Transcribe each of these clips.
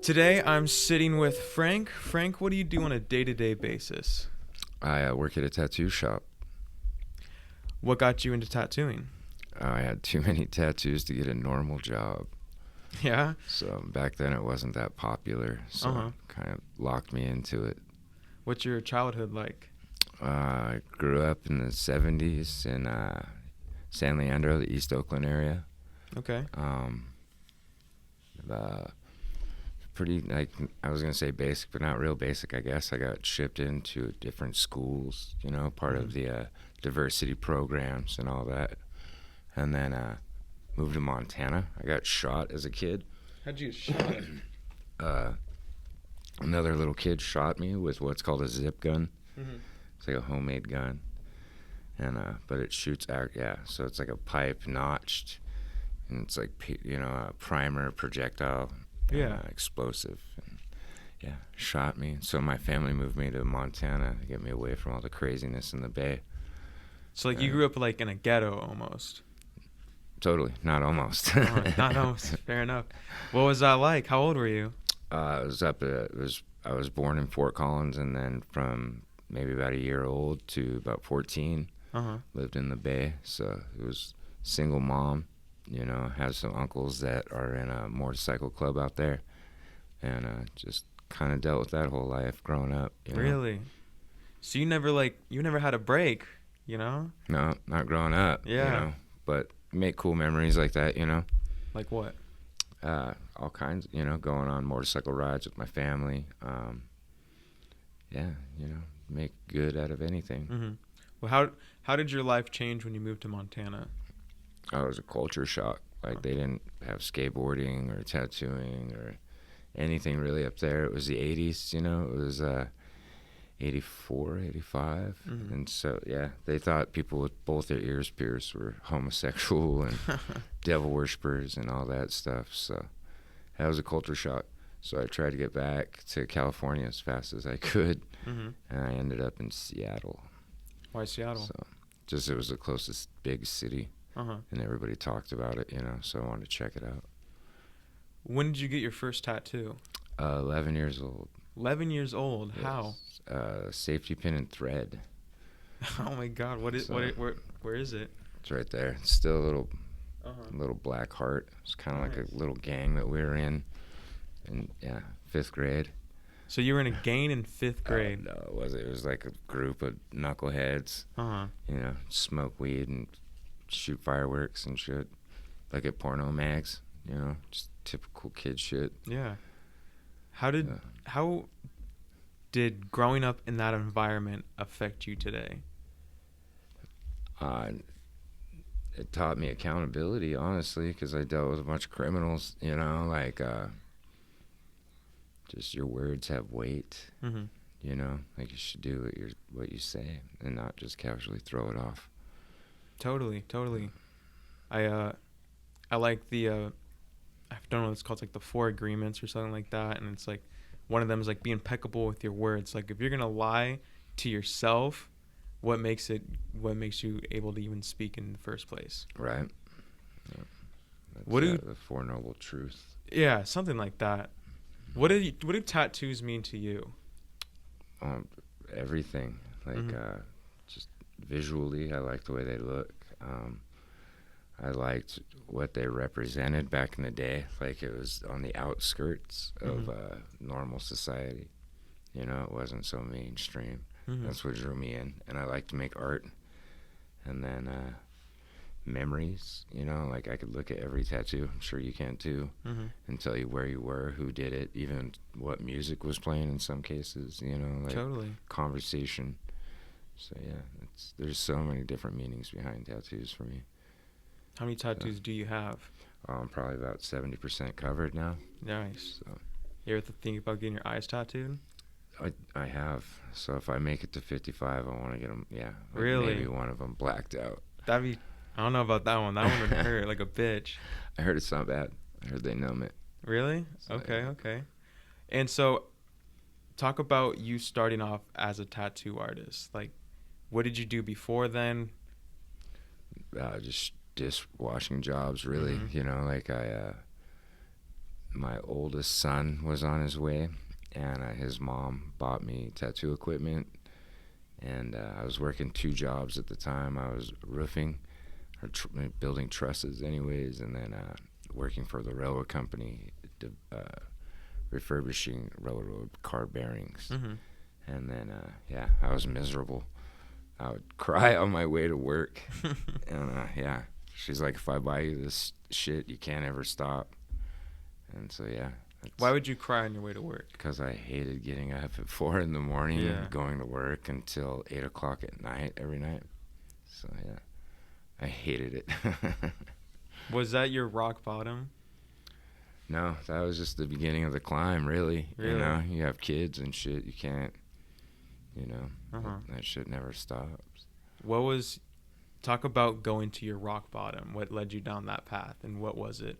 Today I'm sitting with Frank. Frank, what do you do on a day-to-day basis? I work at a tattoo shop. What got you into tattooing? I had too many tattoos to get a normal job. Yeah? So back then it wasn't that popular. So Uh-huh. kind of locked me into it. What's your childhood like? I grew up in the 70s in San Leandro, the East Oakland area. Okay. Uh, Pretty, like, I was going to say basic, but not real basic, I guess. I got shipped into different schools, part of the diversity programs and all that. And then moved to Montana. I got shot as a kid. How'd you get shot? Another little kid shot me with what's called a zip gun. Mm-hmm. It's like a homemade gun. And but it shoots out, yeah. So it's like a pipe notched, and it's like, a primer, projectile, Yeah. explosive. And yeah, shot me. So my family moved me to Montana to get me away from all the craziness in the Bay. So, like, you grew up, like, in a ghetto almost. Totally, not almost. Not almost. Fair enough. What was that like? How old were you? I was born in Fort Collins, and then from maybe about a year old to about 14, Uh-huh. lived in the Bay. So it was single mom, have some uncles that are in a motorcycle club out there, and just kind of dealt with that whole life growing up. Really? So you never had a break, you know? No, not growing up. Yeah. But make cool memories like that. Like what? All kinds. Going on motorcycle rides with my family. Yeah, make good out of anything. Mm-hmm. Well, how did your life change when you moved to Montana? Oh, it was a culture shock. Like, they didn't have skateboarding or tattooing or anything really up there. It was the 80s, it was 84, 85. Mhm. And so, yeah, they thought people with both their ears pierced were homosexual and devil worshippers and all that stuff. So that was a culture shock. So I tried to get back to California as fast as I could, Mm-hmm. and I ended up in Seattle. Why Seattle? So just it was the closest big city. Uh-huh. And everybody talked about it, so I wanted to check it out. When did you get your first tattoo? 11 years old. 11 years old. How? Yes. Safety pin and thread. Oh my God! Where is it? It's right there. It's still a little Uh-huh. black heart. It's kind of Nice. like a little gang that we were in, yeah, 5th grade. So you were in a gang in 5th grade. No, it wasn't. It was like a group of knuckleheads. Uh-huh. Smoke weed and shoot fireworks and shit, like at porno mags. Just typical kid shit. Yeah. How did growing up in that environment affect you today? It taught me accountability, honestly, because I dealt with a bunch of criminals. Just your words have weight. Mm-hmm. Like, you should do what you say and not just casually throw it off. Totally. I like the I don't know what it's called. It's like the 4 agreements or something like that, and it's like one of them is like be impeccable with your words. Like, if you're gonna lie to yourself, what makes you able to even speak in the first place? Right. Yeah. That's, What do the Four Noble Truths. Yeah, something like that. What do tattoos mean to you? Everything. Like, Mhm. just visually, I like the way they look. I liked what they represented back in the day. Like, it was on the outskirts of normal society. It wasn't so mainstream. Mhm. That's what drew me in. And I like to make art. And then memories, like, I could look at every tattoo. I'm sure you can too. Mhm. And tell you where you were, who did it, even what music was playing in some cases, like Totally. conversation. So yeah, there's so many different meanings behind tattoos for me. How many tattoos do you have? I'm probably about 70% covered now. Nice. So You ever think about getting your eyes tattooed? I have. So if I make it to 55, I want to get them. Yeah, like Really? maybe one of them blacked out. I don't know about that one. That one would hurt like a bitch. I heard it's not bad. I heard they numb it. Really? So, Okay, yeah. okay. And so, talk about you starting off as a tattoo artist. Like, what did you do before then? Just dishwashing jobs, really. Mhm. Like, I my oldest son was on his way, and his mom bought me tattoo equipment. And I was working 2 jobs at the time. I was roofing, or building trusses, anyways, and then working for the railroad company, refurbishing railroad car bearings. Mm-hmm. And then, I was miserable. I would cry on my way to work. And, she's like, if I buy you this shit, you can't ever stop. And so, yeah. Why would you cry on your way to work? Because I hated getting up at 4 in the morning and going to work until 8 o'clock at night every night. So, yeah, I hated it. Was that your rock bottom? No, that was just the beginning of the climb, really. You know, you have kids and shit. You can't, that shit never stops. Talk about going to your rock bottom. What led you down that path, and what was it?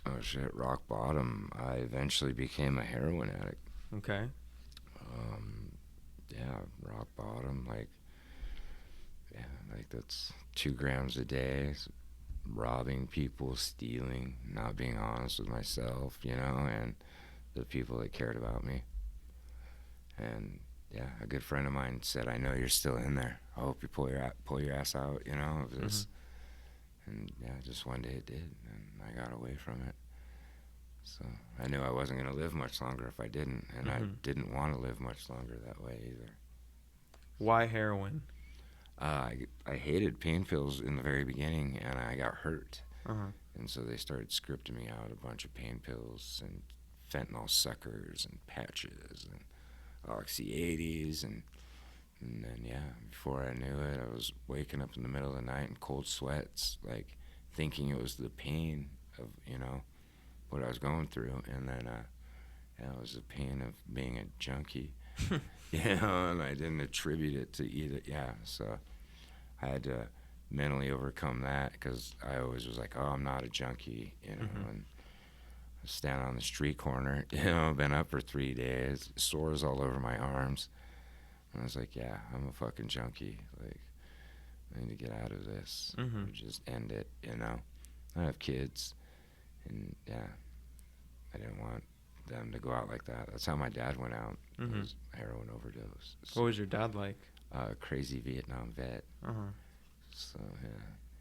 Oh, shit, rock bottom. I eventually became a heroin addict. Okay. Rock bottom, like that's 2 grams a day, robbing people, stealing, not being honest with myself, and the people that cared about me. And, a good friend of mine said, I know you're still in there. I hope you pull your ass out, of this. And, just one day it did, and I got away from it. So I knew I wasn't going to live much longer if I didn't, and I didn't want to live much longer that way either. Why heroin? I hated pain pills in the very beginning, and I got hurt. And so they started scripting me out a bunch of pain pills and fentanyl suckers and patches and Oxy 80s. And then, before I knew it, I was waking up in the middle of the night in cold sweats, like thinking it was the pain of, what I was going through. And then, it was the pain of being a junkie. And I didn't attribute it to either. So I had to mentally overcome that, because I always was like, oh, I'm not a junkie, and I was standing on the street corner, been up for 3 days, sores all over my arms, and I was like, I'm a fucking junkie, like, I need to get out of this, or just end it, I have kids, and I didn't want them to go out like that. That's how my dad went out. It was heroin overdose. What was your dad like? Crazy Vietnam vet. So,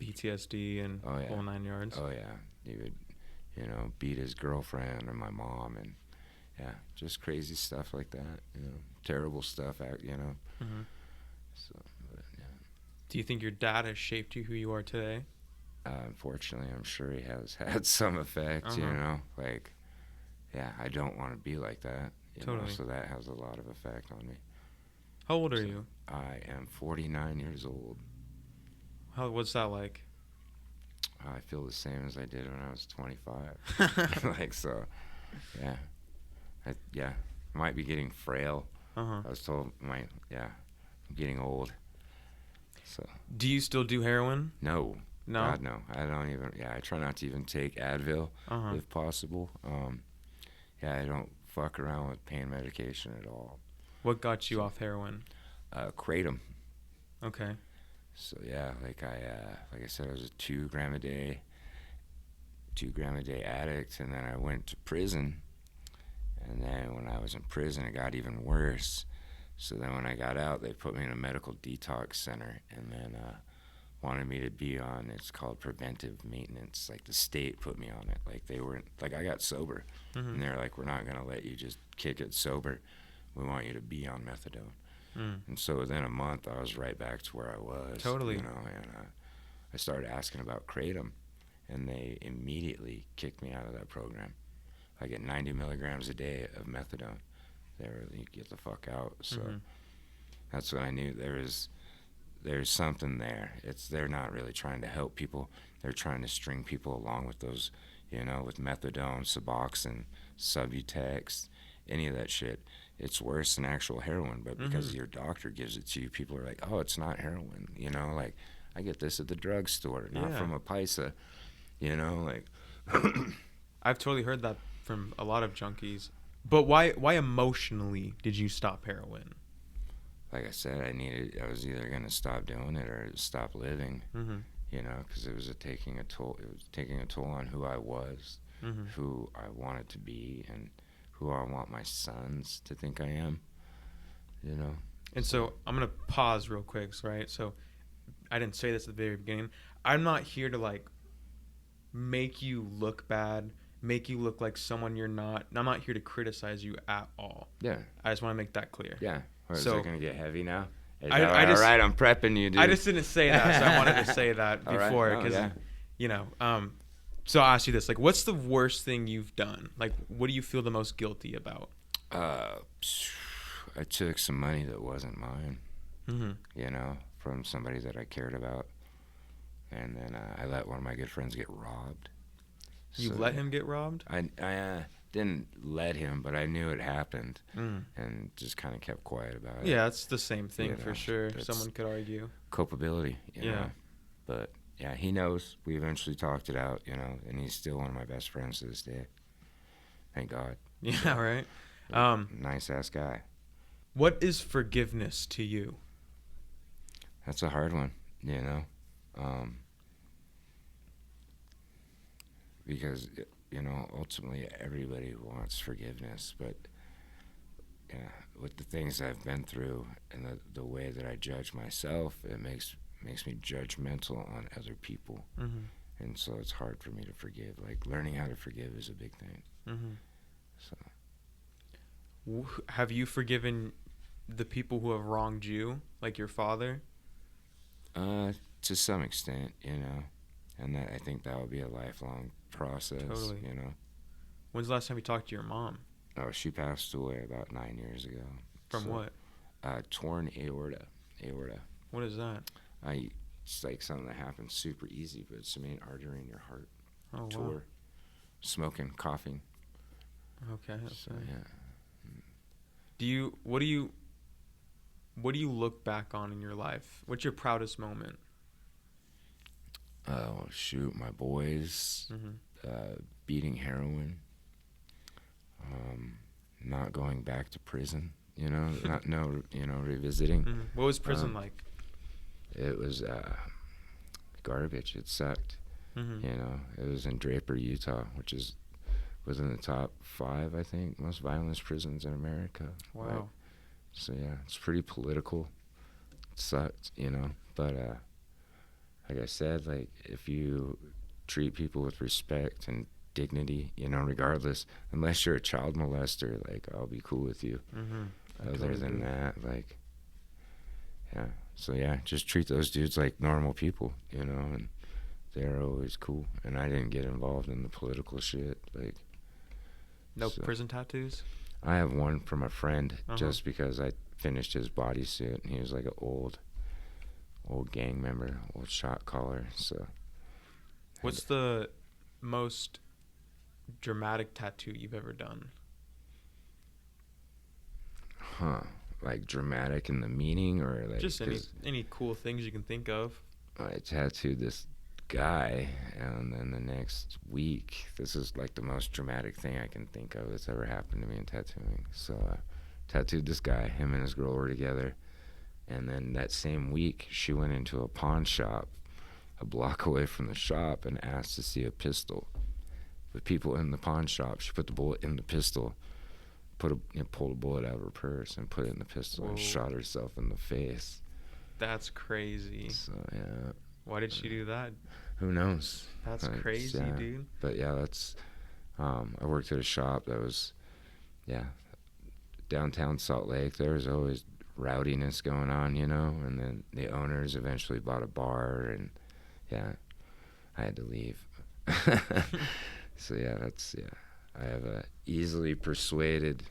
PTSD and whole 9 yards. Oh, yeah. He would, beat his girlfriend and my mom, and, just crazy stuff like that, terrible stuff, So, but, Do you think your dad has shaped you who you are today? Unfortunately, I'm sure he has had some effect, like, I don't want to be like that, totally. So that has a lot of effect on me. How old are you? I am 49 years old. What's that like? I feel the same as I did when I was 25. Like, so, I might be getting frail. I was told I'm getting old. So. Do you still do heroin? No. No? God, no. I don't even, I try not to even take Advil if possible. I don't fuck around with pain medication at all. What got you off heroin? Kratom. Okay. So like I said, I was a 2 gram a day addict, and then I went to prison, and then when I was in prison, it got even worse. So then when I got out, they put me in a medical detox center, and then wanted me to be on, it's called preventive maintenance. Like, the state put me on it. Like, they weren't, like, I got sober, and they're like, we're not going to let you just kick it sober. We want you to be on methadone. And so within a month, I was right back to where I was. Totally. And I started asking about kratom, and they immediately kicked me out of that program. I get 90 milligrams a day of methadone. They were like, get the fuck out. So that's when I knew there's something there. They're not really trying to help people. They're trying to string people along with those, with methadone, Suboxone, Subutex, any of that shit. It's worse than actual heroin, but because your doctor gives it to you, people are like, oh, it's not heroin. Like, I get this at the drugstore, not from a paisa, like. I've totally heard that from a lot of junkies. But why emotionally did you stop heroin? Like I said, I was either going to stop doing it or stop living, because it was taking a toll. It was taking a toll on who I was. Mm-hmm. who I wanted to be and who I want my sons to think I am, you know. And so I'm gonna pause real quick, right? So I didn't say this at the very beginning. I'm not here to like make you look bad, make you look like someone you're not. I'm not here to criticize you at all. Yeah. I just want to make that clear. Yeah. Or is So it gonna get heavy now? Is I that all just right? I'm prepping you, dude. I just didn't say that, so I wanted to say that All right. before No, because yeah. you know. So I'll ask you this: like, what's the worst thing you've done? Like, what do you feel the most guilty about? I took some money that wasn't mine, Mm-hmm. you know, from somebody that I cared about, and then I let one of my good friends get robbed. You let him get robbed? I didn't let him, but I knew it happened, Mm. and just kind of kept quiet about it. Yeah, it's the same thing You for know, sure. that's Someone could argue. culpability, you Yeah. know. But yeah, he knows. We eventually talked it out, you know, and he's still one of my best friends to this day. Thank God. Yeah, right. Nice ass guy. What is forgiveness to you? That's a hard one, you know, because you know ultimately everybody wants forgiveness, but yeah, with the things I've been through and the way that I judge myself, it makes me judgmental on other people, Mm-hmm. and so it's hard for me to forgive. Like learning how to forgive is a big thing. Mm-hmm. So Have you forgiven the people who have wronged you, like your father? to some extent, you know, and I think that would be a lifelong process. Totally. You know. When's the last time you talked to your mom? Oh, she passed away about 9 years ago. From So, what? Torn aorta. What is that? It's like something that happens super easy, but it's the main artery in your heart. Oh, wow. Tore. Smoking, coughing. Okay. So Okay. yeah. What do you look back on in your life? What's your proudest moment? Oh shoot, my boys. Mm-hmm. Beating heroin. Not going back to prison. You know, revisiting. Mm-hmm. What was prison like? It was garbage. It sucked. Mm-hmm. You know, it was in Draper, Utah, which was in the top 5, I think, most violent prisons in America. Wow. Right? So yeah, it's pretty political. It sucked, you know. But like I said, like if you treat people with respect and dignity, you know, regardless, unless you're a child molester, like I'll be cool with you. Mm-hmm. Other than that, like, yeah. So yeah, just treat those dudes like normal people, you know, and they're always cool. And I didn't get involved in the political shit, like. No So. prison tattoos? I have one from a friend, Uh-huh. just because I finished his bodysuit, and he was like an old gang member, old shot caller. So. What's the most dramatic tattoo you've ever done? Huh? Like dramatic in the meaning, or like Just any cool things you can think of. I tattooed this guy, and then the next week, this is like the most dramatic thing I can think of that's ever happened to me in tattooing. So tattooed this guy, him and his girl were together, and then that same week she went into a pawn shop a block away from the shop and asked to see a pistol. With people in the pawn shop, she put the bullet in the pistol, pulled a bullet out of her purse and put it in the pistol. Whoa. And shot herself in the face. That's crazy. So yeah. Why did she do that? Who knows? That's crazy, yeah. dude. But yeah, that's. I worked at a shop that was, downtown Salt Lake. There was always rowdiness going on, you know. And then the owners eventually bought a bar, and I had to leave. So I have a easily persuaded,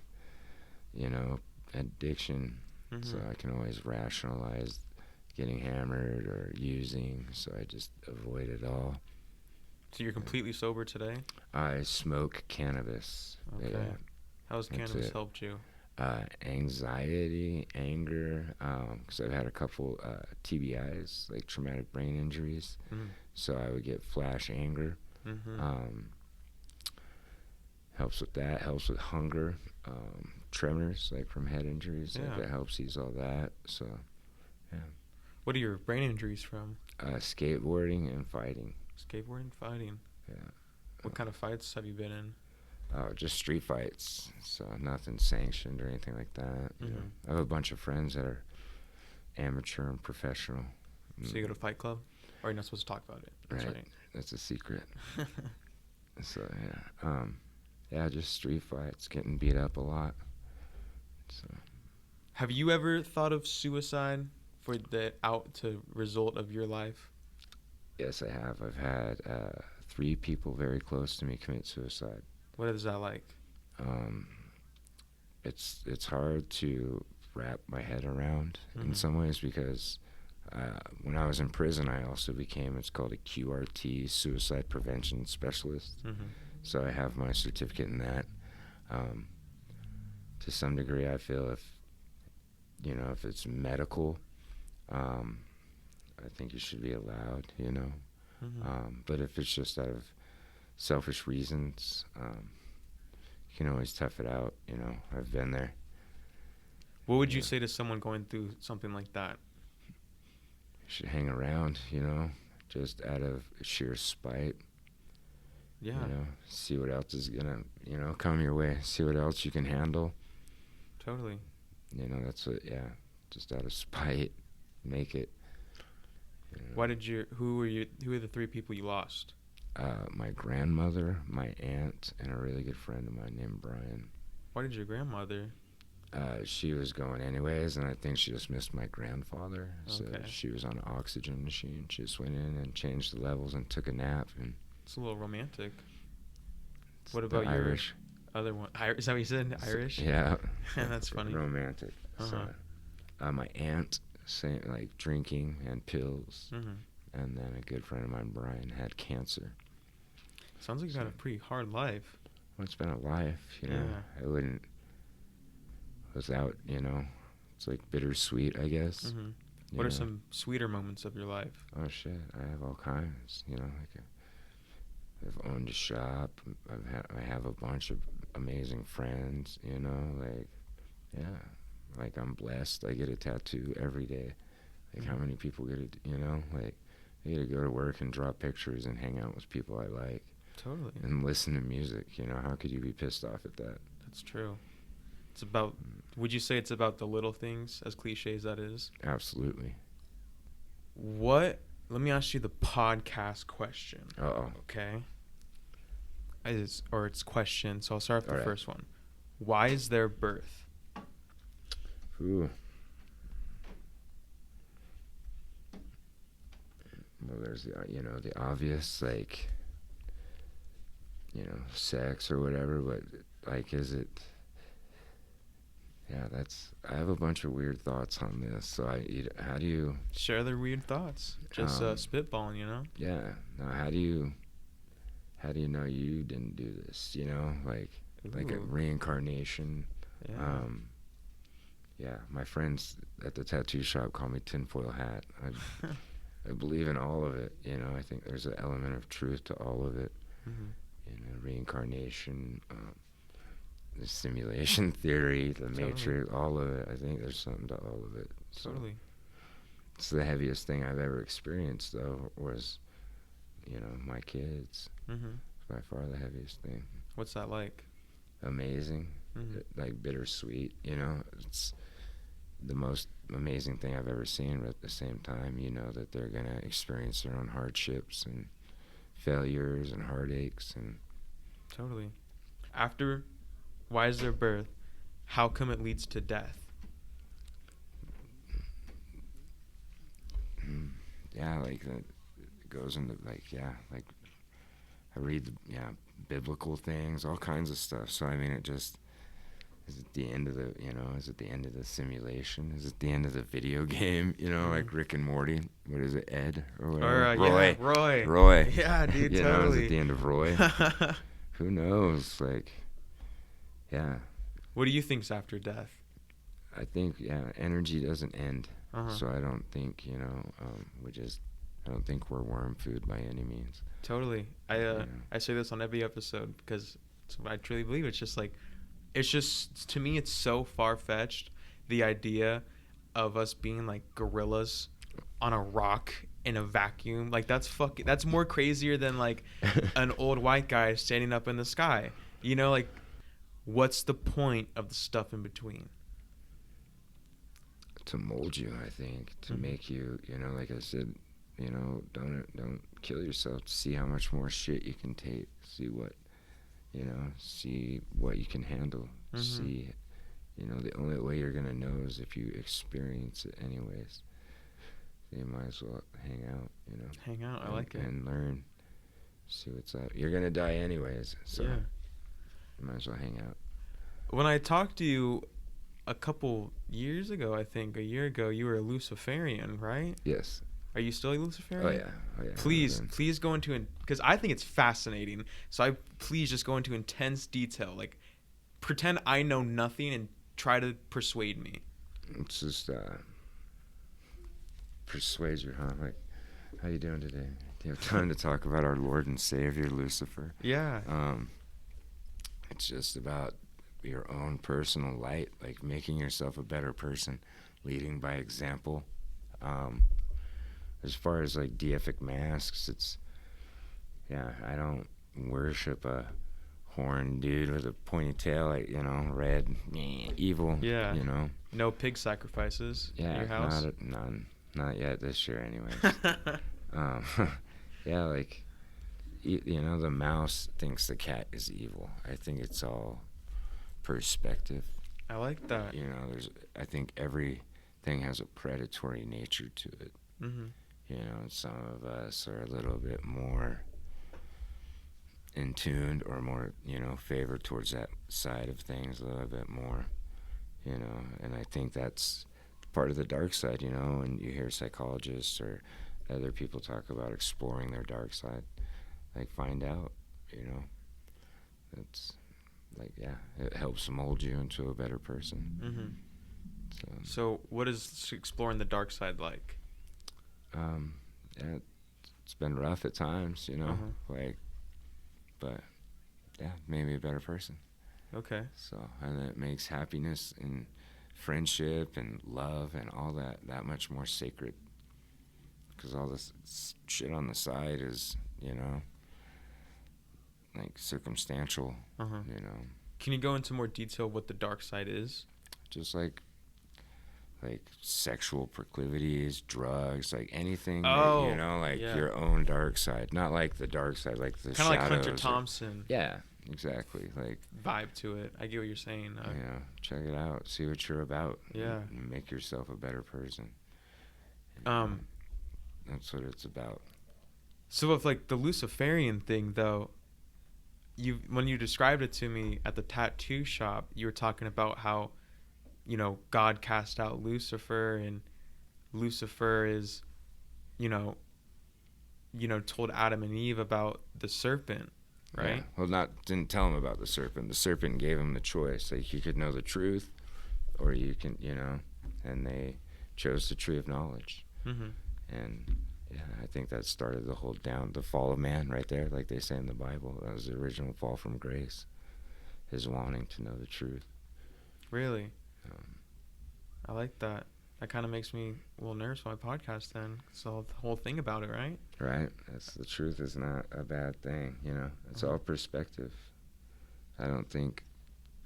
you know, addiction. Mm-hmm. So I can always rationalize getting hammered or using, so I just avoid it all. So you're completely sober today? I smoke cannabis. Okay. Yeah. How's cannabis helped you? Anxiety, anger, because I've had a couple TBIs, like traumatic brain injuries. Mm. So I would get flash anger. Mm-hmm. Helps with that. Helps with hunger, tremors, like from head injuries. Yeah. Like that helps ease all that. So, yeah. What are your brain injuries from? Skateboarding and fighting. Skateboarding, fighting. Yeah. What kind of fights have you been in? Just street fights, so nothing sanctioned or anything like that. You know, I have a bunch of friends that are amateur and professional. So you go to Fight Club, or you're not supposed to talk about it? That's right. That's a secret. So yeah, just street fights, getting beat up a lot. So. Have you ever thought of suicide for the result of your life? Yes, I have. I've had 3 people very close to me commit suicide. What is that like? It's hard to wrap my head around in some ways because when I was in prison, I also became, it's called a QRT, Suicide Prevention Specialist. So I have my certificate in that. To some degree, I feel if it's medical, I think you should be allowed, but if it's just out of selfish reasons, you can always tough it out. I've been there. What would you say to someone going through something like that? You should hang around, just out of sheer spite. Yeah. See what else is gonna, come your way. See what else you can handle. Totally. That's what, just out of spite, make it. Who were the 3 people you lost? My grandmother, my aunt, and a really good friend of mine named Brian. Why did your grandmother? She was going anyways, and I think she just missed my grandfather. So Okay. she was on an oxygen machine. She just went in and changed the levels and took a nap. And It's a little romantic. What about your Irish? Other one? Is that what you said? Irish? Yeah. That's funny. Romantic. So, my aunt, like drinking and pills, and then a good friend of mine, Brian, had cancer. Sounds like you had a pretty hard life. Well, it's been a life, Yeah. I wouldn't, without, it's like bittersweet, I guess. What are some sweeter moments of your life? Oh, shit, I have all kinds, I've owned a shop, I have a bunch of amazing friends, like I'm blessed. I get a tattoo every day. Like how many people get it, I get to go to work and draw pictures and hang out with people I like. Totally. And listen to music, how could you be pissed off at that? That's true. Would you say it's about the little things, as cliche as that is? Absolutely. Let me ask you the podcast question. Uh-oh. Okay? It's question, so I'll start with the right. first one. Why is there birth? Ooh. Well, there's the obvious, like, sex or whatever, but like, is it? Yeah, I have a bunch of weird thoughts on this. So how do you share their weird thoughts? Just spitballing, Yeah. Now, how do you know you didn't do this? Like a reincarnation. Yeah. Yeah, my friends at the tattoo shop call me tinfoil hat. I believe in all of it. I think there's an element of truth to all of it. Reincarnation, the simulation theory, the Matrix, all of it. I think there's something to all of it. So Totally. It's the heaviest thing I've ever experienced, though, was, my kids. It's by far the heaviest thing. What's that like? Amazing. Like bittersweet, it's the most amazing thing I've ever seen, but at the same time, that they're going to experience their own hardships and failures and heartaches. And Totally. After why is there birth? How come it leads to death? Yeah, like that goes into like I read biblical things, all kinds of stuff. So I mean, it just is it the end of the is it the end of the simulation? Is it the end of the video game? Like Rick and Morty. What is it, Ed or whatever? Roy. Yeah, Roy. Yeah, dude, Is totally. it the end of Roy? Who knows? Like, yeah. What do you think's after death? I think energy doesn't end. So I don't think I don't think we're worm food by any means. Totally. I say this on every episode because I truly believe it's just to me it's so far-fetched, the idea of us being like gorillas on a rock in a vacuum. Like that's more crazier than like an old white guy standing up in the sky. You know, like what's the point of the stuff in between? To mold you, I think, to make you, like I said, don't kill yourself. See how much more shit you can take. See what you can handle. See, the only way you're gonna know is if you experience it anyways. You might as well hang out, Hang out, I like it. And learn, see what's up. You're gonna die anyways, so yeah. You might as well hang out. When I talked to you a couple years ago, I think a year ago, you were a Luciferian, right? Yes. Are you still a Luciferian? Oh yeah. Please go into because I think it's fascinating. So please just go into intense detail. Like, pretend I know nothing and try to persuade me. It's just persuade you, huh? Like, how you doing today? Do you have time to talk about our Lord and Savior Lucifer? Yeah. It's just about your own personal light, like making yourself a better person, leading by example. As far as like deific masks, I don't worship a horned dude with a pointy tail, like, red, evil. Yeah. No pig sacrifices in your house? None. Not yet this year, anyways. Yeah, like, the mouse thinks the cat is evil. I think it's all perspective. I like that. I think everything has a predatory nature to it. Mm-hmm. Some of us are a little bit more in tuned or more, favored towards that side of things a little bit more, and I think that's part of the dark side, when you hear psychologists or other people talk about exploring their dark side, like, find out, it's like, it helps mold you into a better person. Mm-hmm. So what is exploring the dark side like? It's been rough at times, but made me a better person. Okay. So, and it makes happiness and friendship and love and all that much more sacred. Because all this shit on the side is, like, circumstantial, Can you go into more detail what the dark side is? Just like sexual proclivities, drugs, like anything, your own dark side. Not like the dark side, like the shadows. Kind of like Hunter Thompson. Yeah, exactly. Like, vibe to it. I get what you're saying. Check it out. See what you're about. Yeah. And make yourself a better person. That's what it's about. So with like the Luciferian thing, though, when you described it to me at the tattoo shop, you were talking about how, God cast out Lucifer, and Lucifer is, told Adam and Eve about the serpent, right? Yeah. Well, didn't tell him about the serpent. The serpent gave him the choice. Like, you could know the truth, or you can, and they chose the tree of knowledge. Mm-hmm. And I think that started the fall of man right there, like they say in the Bible. That was the original fall from grace, his wanting to know the truth. Really? I like that. That kind of makes me a little nervous for my podcast then. It's the whole thing about it, right? Right. The truth is not a bad thing, It's all perspective. I don't think,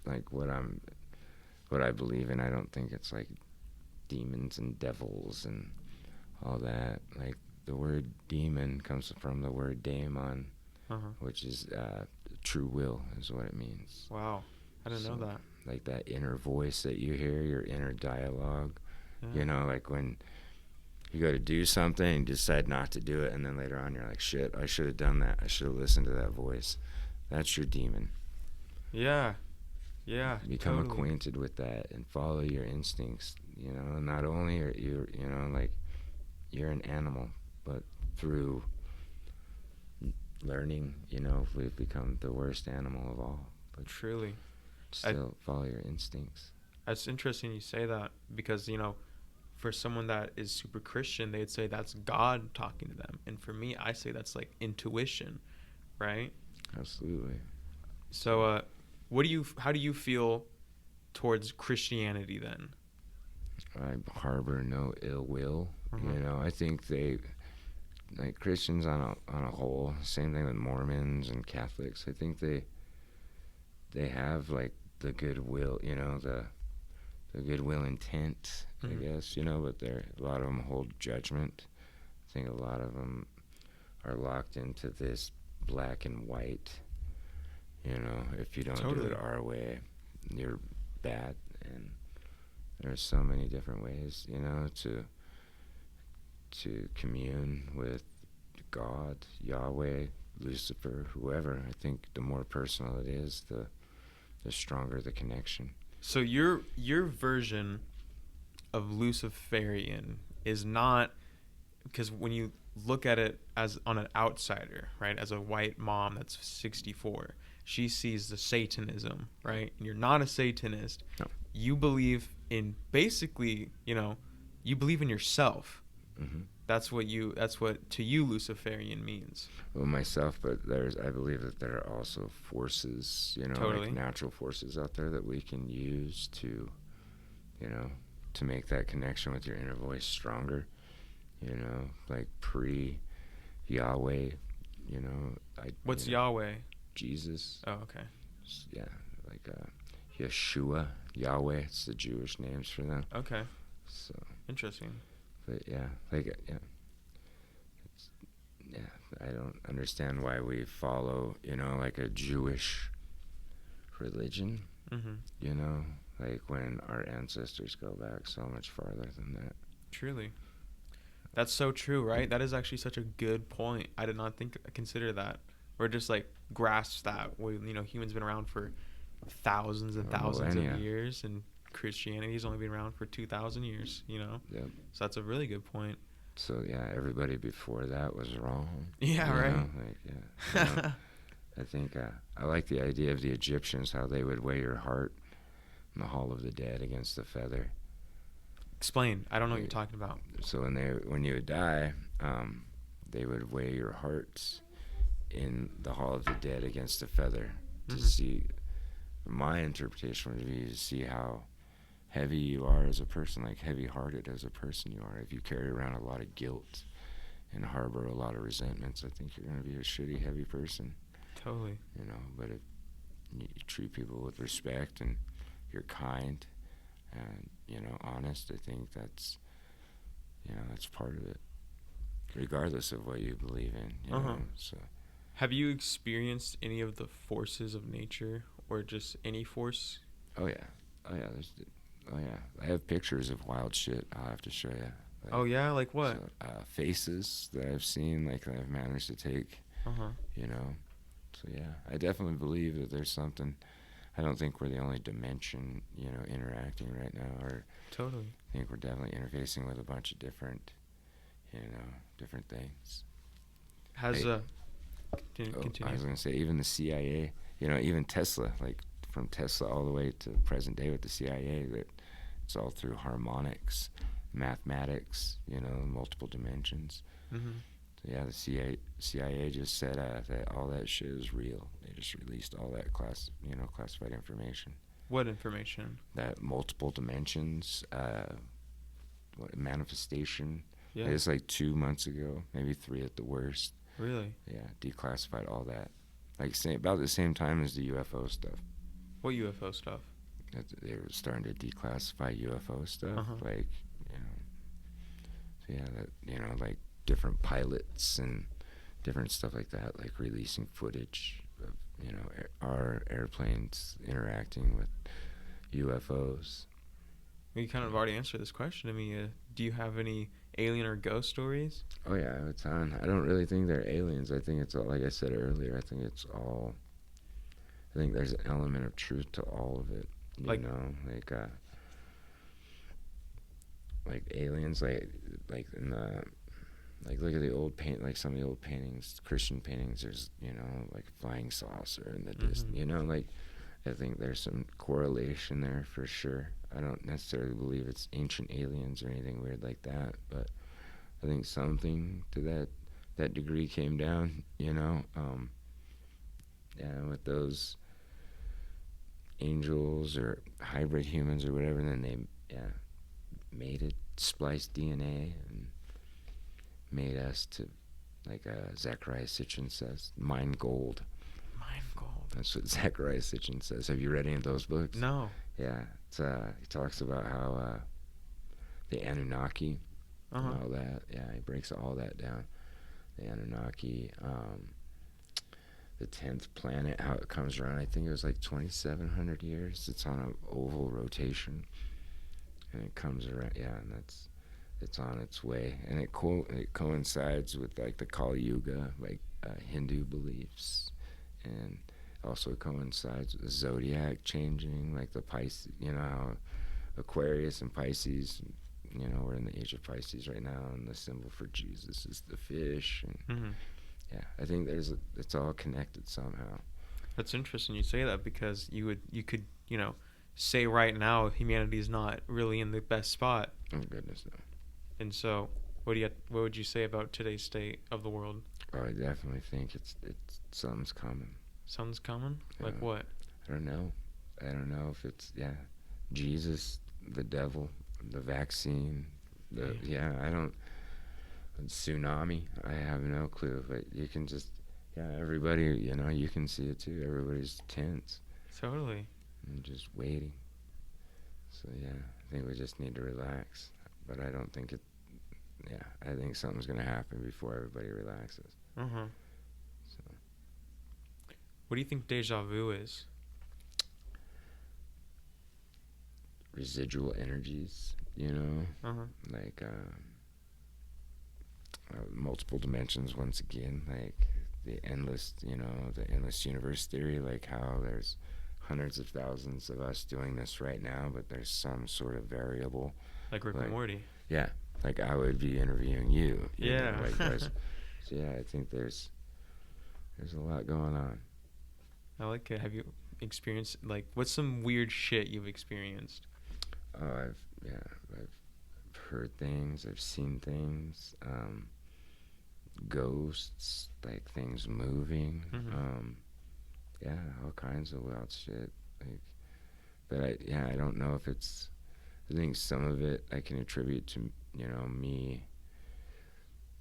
like, what I believe in, I don't think it's like demons and devils and all that. Like, the word demon comes from the word daemon, which is true will is what it means. Wow. I didn't know that. Like that inner voice that you hear, your inner dialogue. Yeah. Like when you go to do something and decide not to do it, and then later on you're like, shit, I should have done that. I should have listened to that voice. That's your demon. Yeah. Yeah. Become totally acquainted with that and follow your instincts. Not only are you, like, you're an animal, but through learning, we've become the worst animal of all. But truly. Still follow your instincts. It's interesting you say that because, for someone that is super Christian, they'd say that's God talking to them. And for me, I say that's like intuition, right? Absolutely. So how do you feel towards Christianity then? I harbor no ill will. I think like Christians on a whole, same thing with Mormons and Catholics. I think they have like the goodwill, you know, the goodwill intent, I guess, you know, but a lot of them hold judgment. I think a lot of them are locked into this black and white, you know, if you don't do it our way, you're bad. And there's so many different ways, you know, to commune with God, Yahweh, Lucifer, whoever. I think the more personal it is, the stronger the connection. So your version of Luciferian is not, because when you look at it as on an outsider, right, as a white mom that's 64, she sees the Satanism, right? And you're not a Satanist. No. You believe in basically, you know, you believe in yourself. Mm-hmm. That's what to you Luciferian means. Well, myself, but I believe that there are also forces, you know, like natural forces out there that we can use to, you know, to make that connection with your inner voice stronger, you know, like pre-Yahweh, you know. What's Yahweh? Jesus. Oh, okay. Yeah, like Yeshua, Yahweh, it's the Jewish names for them. Okay. So. Interesting. But yeah, like, I don't understand why we follow, you know, like a Jewish religion, you know, like when our ancestors go back so much farther than that. Truly. That's so true, right? That is actually such a good point. I did not consider that. Or just like grasp that. You know, humans been around for thousands and thousands of years, and Christianity's only been around for 2,000 years, you know? Yep. So that's a really good point. So, yeah, everybody before that was wrong. Yeah, right? Know? Like, yeah. You know, I think I like the idea of the Egyptians, how they would weigh your heart in the Hall of the Dead against a feather. Explain. I don't know what you're talking about. So when you would die, they would weigh your hearts in the Hall of the Dead against a feather to see. My interpretation would be to see how heavy you are as a person, like heavy-hearted as a person you are. If you carry around a lot of guilt and harbor a lot of resentments, I think you're going to be a shitty, heavy person. Totally. You know, but if you treat people with respect and you're kind and, you know, honest, I think that's, you know, that's part of it, regardless of what you believe in, you know, so. Have you experienced any of the forces of nature, or just any force? Oh yeah. I have pictures of wild shit I'll have to show you. Like, oh yeah, like what? So, faces that I've seen, like that I've managed to take. You know, so yeah, I definitely believe that there's something. I don't think we're the only dimension, you know, interacting right now. Or totally. I think we're definitely interfacing with a bunch of different, you know, different things. Continue. I was gonna say, even the CIA, you know, even Tesla, like from Tesla all the way to present day with the CIA, that it's all through harmonics, mathematics, you know, multiple dimensions. So yeah, the CIA just said that all that shit is real. They just released all that classified information. What information? That multiple dimensions, manifestation. Yeah. It's like 2 months ago, maybe 3 at the worst. Really? Yeah, declassified all that. Like about the same time as the UFO stuff. What UFO stuff? They were starting to declassify UFO stuff, like, you know. So yeah, that, you know, like different pilots and different stuff like that, like releasing footage of, you know, our airplanes interacting with UFOs. You kind of already answered this question. I mean, do you have any alien or ghost stories? Oh yeah, I have a ton. I don't really think they're aliens. I think it's all, like I said earlier, I think there's an element of truth to all of it. You know, like aliens, like in the, like look at the old like some of the old paintings, Christian paintings. There's, you know, like flying saucer and the you know, like I think there's some correlation there for sure. I don't necessarily believe it's ancient aliens or anything weird like that, but I think something to that degree came down, you know. Yeah, with those angels or hybrid humans or whatever, and then they made it, spliced DNA and made us to like Zachariah Sitchin says, mine gold. Mind gold. That's what Zachariah Sitchin says. Have you read any of those books? No. Yeah, he talks about how the Anunnaki and Uh-huh. all that. Yeah, he breaks all that down. The Anunnaki, the 10th planet, how it comes around. I think it was like 2,700 years. It's on an oval rotation, and it comes around. Yeah, and it's on its way, and it coincides with like the Kali Yuga, like Hindu beliefs, and also coincides with the zodiac changing, like the Pisces. You know how Aquarius and Pisces. You know, we're in the age of Pisces right now, and the symbol for Jesus is the fish. And Mm-hmm. yeah, I think it's all connected somehow. That's interesting you say that, because you could, say right now humanity is not really in the best spot. Oh goodness, no. And so, what would you say about today's state of the world? Oh, I definitely think it's something's coming. Something's coming? Yeah. Like what? I don't know. I don't know if it's Jesus, the devil, the vaccine, I don't. Tsunami. I have no clue, but you can just everybody. You can see it too. Everybody's tense Totally. and just waiting. So I think we just need to relax. But I don't think it. Yeah, I think something's gonna happen before everybody relaxes. Uh-huh. So What do you think deja vu is? residual energies, Uh-huh. like multiple dimensions. Once again, like the endless universe theory, like how there's hundreds of thousands of us doing this right now, but there's some sort of variable. Like Rick and Morty. Yeah, like I would be interviewing you. Yeah. So I think there's a lot going on. I like it. Have you experienced, like, what's some weird shit you've experienced? Oh, I've heard things. I've seen things. Ghosts, like things moving. Mm-hmm. All kinds of wild shit. Like, but I don't know if it's. I think some of it I can attribute to me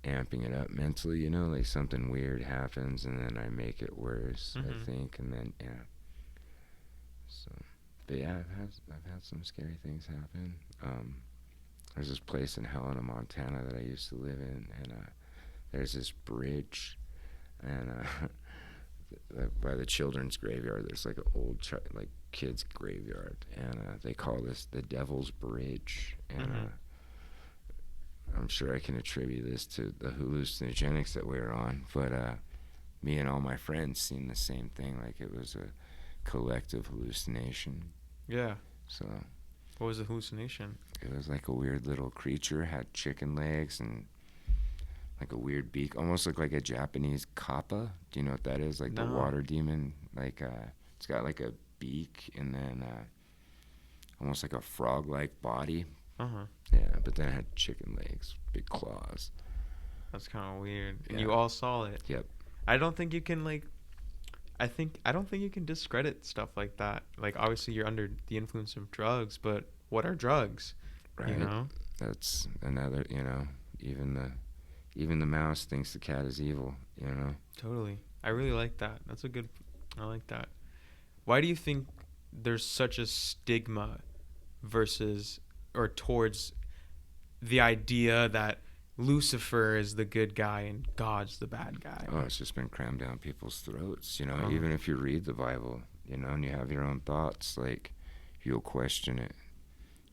amping it up mentally. Like something weird happens and then I make it worse. Mm-hmm. I think, and then So, but I've had some scary things happen. There's this place in Helena, Montana that I used to live in, and there's this bridge, and by the children's graveyard, there's like an old kids graveyard, and they call this the Devil's Bridge, and I'm sure I can attribute this to the hallucinogenics that we were on, but me and all my friends seen the same thing, like it was a collective hallucination. Yeah. So What was the hallucination? it was like a weird little creature, had chicken legs and like a weird beak, almost looked like a Japanese kappa. Do you know what that is? Like No. the water demon. Like it's got like a beak and then almost like a frog-like body. Uh-huh. Yeah, but then it had chicken legs, big claws. That's kind of weird. And Yeah. you all saw it. Yep. I don't think you can, I don't think you can discredit stuff like that. Like, obviously you're under the influence of drugs, but what are drugs? Right. You know? That's another. Even the mouse thinks the cat is evil. Totally. I really like that. I like that. Why do you think there's such a stigma towards the idea that Lucifer is the good guy and God's the bad guy? Oh, it's just been crammed down people's throats. Uh-huh. Even if you read the Bible, and you have your own thoughts, like you'll question it.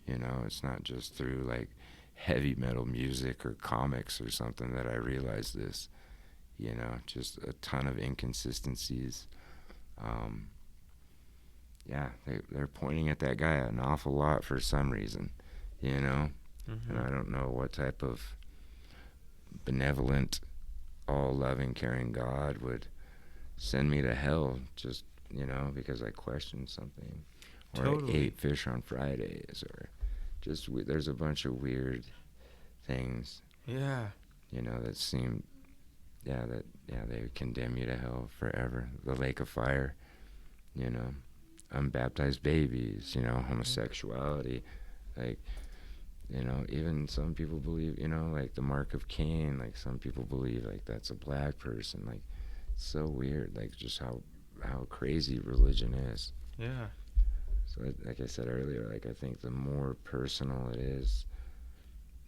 It's not just through like heavy metal music or comics or something that I realized this. Just a ton of inconsistencies. They're pointing at that guy an awful lot for some reason, Mm-hmm. and I don't know what type of benevolent, all-loving, caring God would send me to hell just, because I questioned something, or Totally. I ate fish on Fridays, or just there's a bunch of weird things, Yeah. that seem, they would condemn you to hell forever, the lake of fire, unbaptized babies, homosexuality, like You know, even some people believe, you know, like the mark of Cain, like some people believe like that's a black person. Like, it's so weird, like just how crazy religion is. Yeah. So like I said earlier, like I think the more personal it is,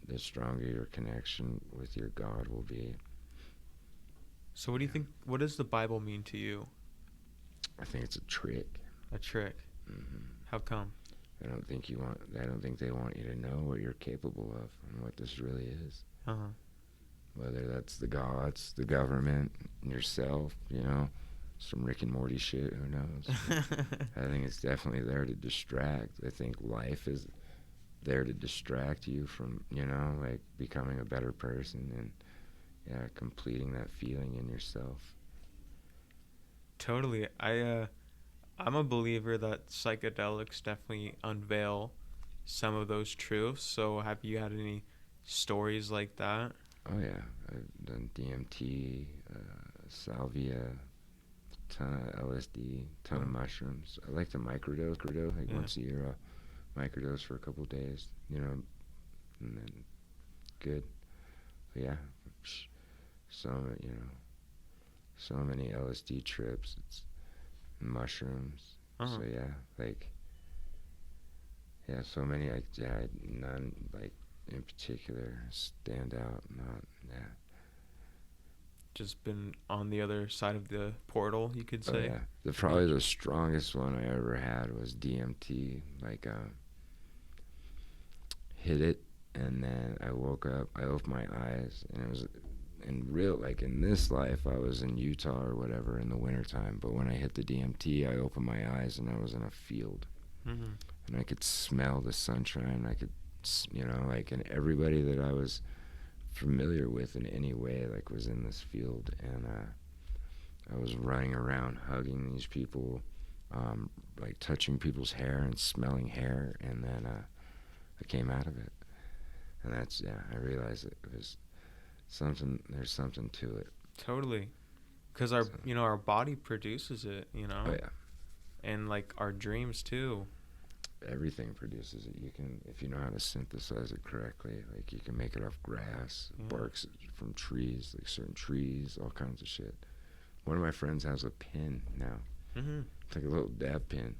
the stronger your connection with your God will be. So what do you Yeah. think? What does the Bible mean to you? I think it's a trick. A trick. Hmm. How come? I don't think they want you to know what you're capable of and what this really is. Uh huh. Whether that's the gods, the government, yourself, you know, some Rick and Morty shit, who knows? I think it's definitely there to distract. I think life is there to distract you from, you know, like becoming a better person and, yeah, completing that feeling in yourself. Totally. I'm a believer that psychedelics definitely unveil some of those truths. So have you had any stories like that? Oh, yeah. I've done DMT, salvia, ton of LSD, ton of Uh-huh. mushrooms. I like to microdose, like Yeah. once a year, I'll microdose for a couple days, you know, and then good. But yeah, so, you know, so many LSD trips, it's mushrooms. Uh-huh. So yeah, like, yeah, so many, like, yeah, none, like, in particular stand out, not, yeah. Just been on the other side of the portal, you could Oh say. yeah, Yeah. probably the strongest one I ever had was DMT. Like, hit it, and then I woke up. I opened my eyes, and it was in real, like in this life, I was in Utah or whatever in the wintertime. But when I hit the DMT, I opened my eyes, and I was in a field, Mm-hmm. and I could smell the sunshine. I could, you know, like, and everybody that I was familiar with in any way, like, was in this field, and I was running around hugging these people, like touching people's hair and smelling hair, and then I came out of it, and that's, yeah. I realized it was something. There's something to it. Totally. Because our, So, our body produces it, oh yeah, and like our dreams too. everything produces it. You can, if you know how to synthesize it correctly, like you can make it off grass, Yeah. barks from trees, like certain trees, all kinds of shit. One of my friends has a pin now. Mm-hmm. It's like a little dab pin.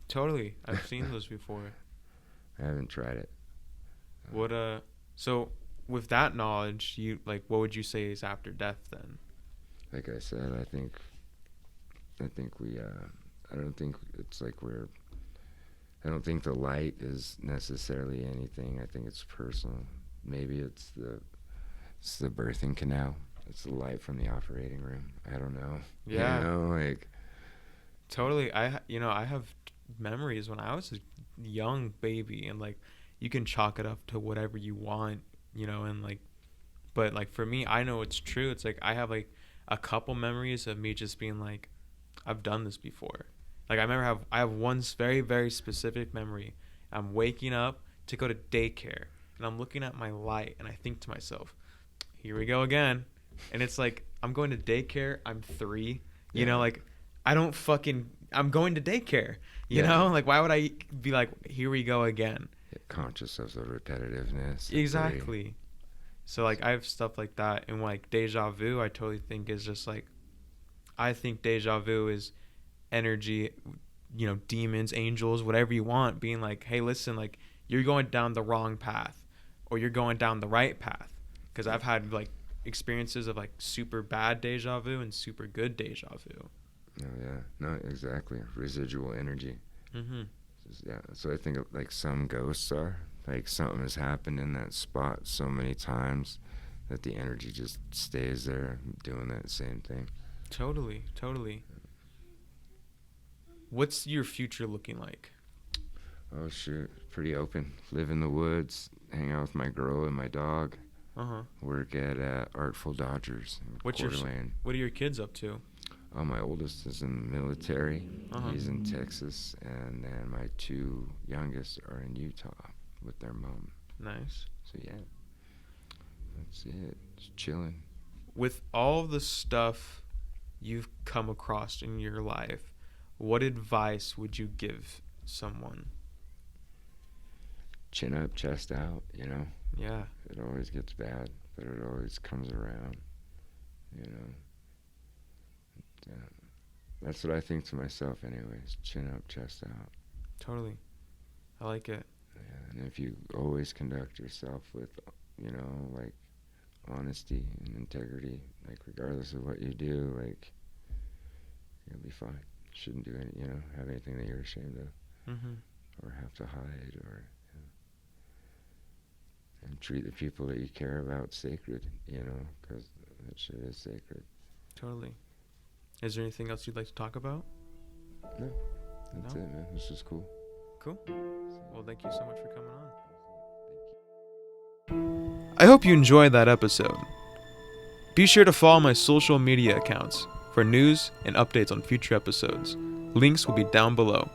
Totally. I've seen those before. I haven't tried it. What so with that knowledge, you like what would you say is after death then? Like I said, I think we I don't think it's like we're I don't think the light is necessarily anything. I think it's personal. Maybe it's the birthing canal. It's the light from the operating room. I don't know. Yeah. You know, like, Totally. I have memories when I was a young baby, and like you can chalk it up to whatever you want, and like but like for me, I know it's true. It's like I have like a couple memories of me just being like I've done this before. Like I have one very very specific memory. I'm waking up to go to daycare, and I'm looking at my light, and I think to myself, "Here we go again." And it's like I'm going to daycare. I'm 3. yeah, Like I don't fucking. I'm going to daycare. yeah, Like why would I be like, "Here we go again"? conscious of the repetitiveness. It's very, Exactly. So like I have stuff like that, and like deja vu, I totally think is just like I think deja vu is energy, demons, angels, whatever you want, being like, hey, listen, like you're going down the wrong path, or you're going down the right path. Because I've had like experiences of like super bad deja vu and super good deja vu. oh yeah, no, exactly. Residual energy. Mm-hmm. Yeah, so I think like some ghosts are like something has happened in that spot so many times that the energy just stays there doing that same thing. Totally, totally. What's your future looking like? Oh shoot, pretty open. Live in the woods, hang out with my girl and my dog. Uh huh. Work at Artful Dodgers in What's Coeur your d'Alene. What are your kids up to? Oh, my oldest is in the military. Uh huh. He's in Texas, and then my 2 youngest are in Utah with their mom. Nice. So yeah, that's it. Just chilling. With all the stuff you've come across in your life, what advice would you give someone? chin up, chest out, you know. Yeah. It always gets bad, but it always comes around, you know. That's what I think to myself anyways, chin up, chest out. Totally. I like it. Yeah, and if you always conduct yourself with, you know, like, honesty and integrity, like, regardless of what you do, like, you'll be fine. Shouldn't do any, you know, have anything that you're ashamed of, or have to hide, or, you know, and treat the people that you care about sacred, you know, because that shit is sacred. Totally. Is there anything else you'd like to talk about? No, that's it, man. This is cool. Cool. Well, thank you so much for coming on. I hope you enjoyed that episode. Be sure to follow my social media accounts for news and updates on future episodes. Links will be down below.